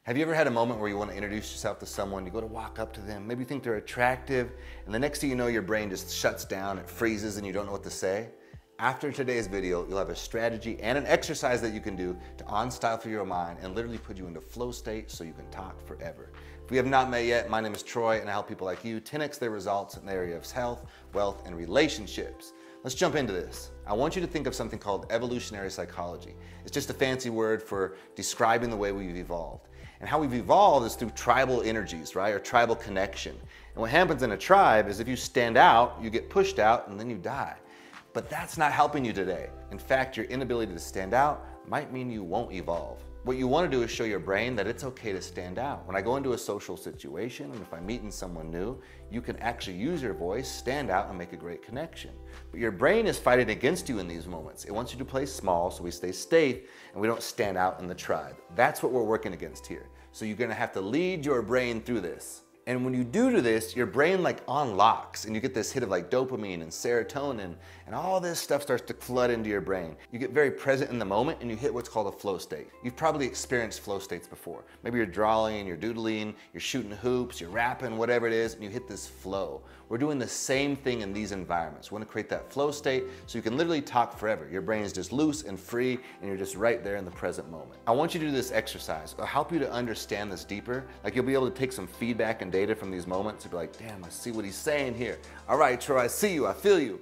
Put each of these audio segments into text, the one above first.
Have you ever had a moment where you want to introduce yourself to someone, you go to walk up to them, maybe you think they're attractive, and the next thing you know, your brain just shuts down, it freezes, and you don't know what to say? After today's video, you'll have a strategy and an exercise that you can do to unstifle your mind and literally put you into flow state so you can talk forever. If we have not met yet, my name is Troy, and I help people like you 10x their results in the area of health, wealth, and relationships. Let's jump into this. I want you to think of something called evolutionary psychology. It's just a fancy word for describing the way we've evolved. And how we've evolved is through tribal energies, right? Or tribal connection. And what happens in a tribe is if you stand out, you get pushed out and then you die. But that's not helping you today. In fact, your inability to stand out might mean you won't evolve. What you want to do is show your brain that it's okay to stand out. When I go into a social situation and if I'm meeting someone new, you can actually use your voice, stand out, and make a great connection. But your brain is fighting against you in these moments. It wants you to play small so we stay safe and we don't stand out in the tribe. That's what we're working against here. So you're going to have to lead your brain through this. And when you do this, your brain like unlocks and you get this hit of like dopamine and serotonin and all this stuff starts to flood into your brain. You get very present in the moment and you hit what's called a flow state. You've probably experienced flow states before. Maybe you're drawing, you're doodling, you're shooting hoops, you're rapping, whatever it is, and you hit this flow. We're doing the same thing in these environments. We want to create that flow state so you can literally talk forever. Your brain is just loose and free and you're just right there in the present moment. I want you to do this exercise. It'll help you to understand this deeper. Like you'll be able to take some feedback and data from these moments and be like, damn, I see what he's saying here. All right, Troy, I see you, I feel you.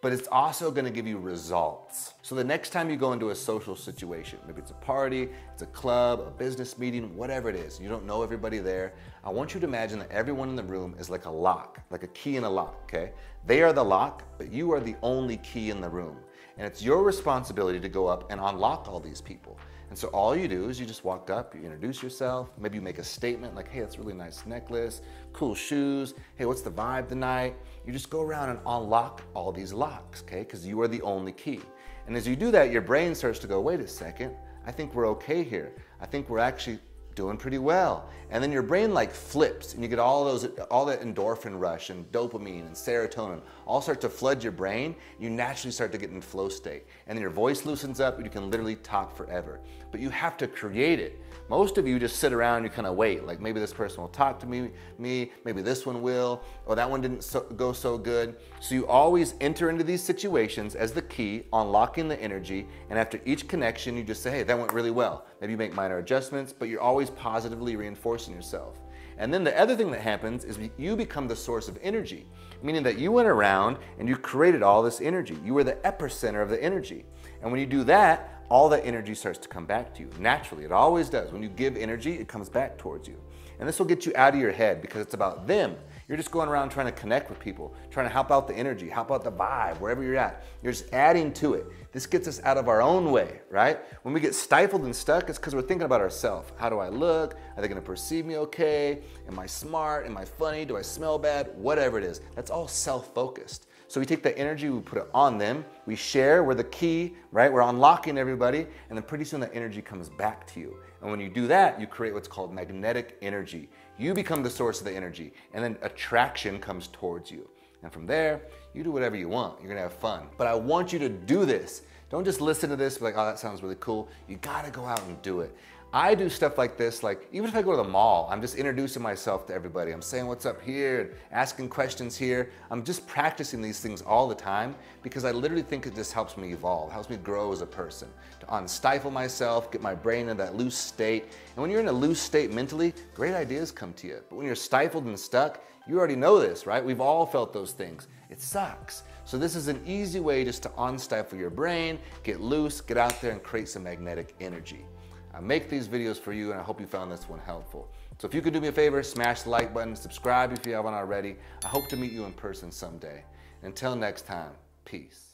But it's also gonna give you results. So the next time you go into a social situation, maybe it's a party, it's a club, a business meeting, whatever it is, you don't know everybody there, I want you to imagine that everyone in the room is like a lock, like a key in a lock, okay? They are the lock, but you are the only key in the room. And it's your responsibility to go up and unlock all these people. And so all you do is you just walk up, you introduce yourself, maybe you make a statement like, hey, that's a really nice necklace, cool shoes, hey, what's the vibe tonight? You just go around and unlock all these locks, okay? Because you are the only key. And as you do that, your brain starts to go, wait a second, I think we're okay here. I think we're actually doing pretty well. And then your brain like flips and you get all that endorphin rush and dopamine and serotonin all start to flood your brain. You naturally start to get in flow state. And then your voice loosens up and you can literally talk forever. But you have to create it. Most of you just sit around and you kind of wait. Like maybe this person will talk to me, maybe this one will, or that one didn't go so good. So you always enter into these situations as the key, unlocking the energy, and after each connection you just say, hey, that went really well. Maybe you make minor adjustments, but you're always positively reinforcing yourself. And then the other thing that happens is you become the source of energy, meaning that you went around and you created all this energy. You were the epicenter of the energy. And when you do that, all that energy starts to come back to you. Naturally, it always does. When you give energy, it comes back towards you. And this will get you out of your head because it's about them. You're just going around trying to connect with people, trying to help out the energy, help out the vibe, wherever you're at. You're just adding to it. This gets us out of our own way, right? When we get stifled and stuck, it's because we're thinking about ourselves. How do I look? Are they gonna perceive me okay? Am I smart? Am I funny? Do I smell bad? Whatever it is. That's all self-focused. So we take that energy, we put it on them, we share, we're the key, right? We're unlocking everybody, and then pretty soon that energy comes back to you. And when you do that, you create what's called magnetic energy. You become the source of the energy, and then attraction comes towards you. And from there, you do whatever you want. You're gonna have fun. But I want you to do this. Don't just listen to this, be like, oh, that sounds really cool. You gotta go out and do it. I do stuff like this, like even if I go to the mall, I'm just introducing myself to everybody. I'm saying what's up here, and asking questions here. I'm just practicing these things all the time because I literally think it just helps me evolve, helps me grow as a person, to unstifle myself, get my brain in that loose state. And when you're in a loose state mentally, great ideas come to you. But when you're stifled and stuck, you already know this, right? We've all felt those things. It sucks. So this is an easy way just to unstifle your brain, get loose, get out there and create some magnetic energy. I make these videos for you and I hope you found this one helpful. So if you could do me a favor, smash the like button, subscribe if you haven't already. I hope to meet you in person someday. Until next time, peace.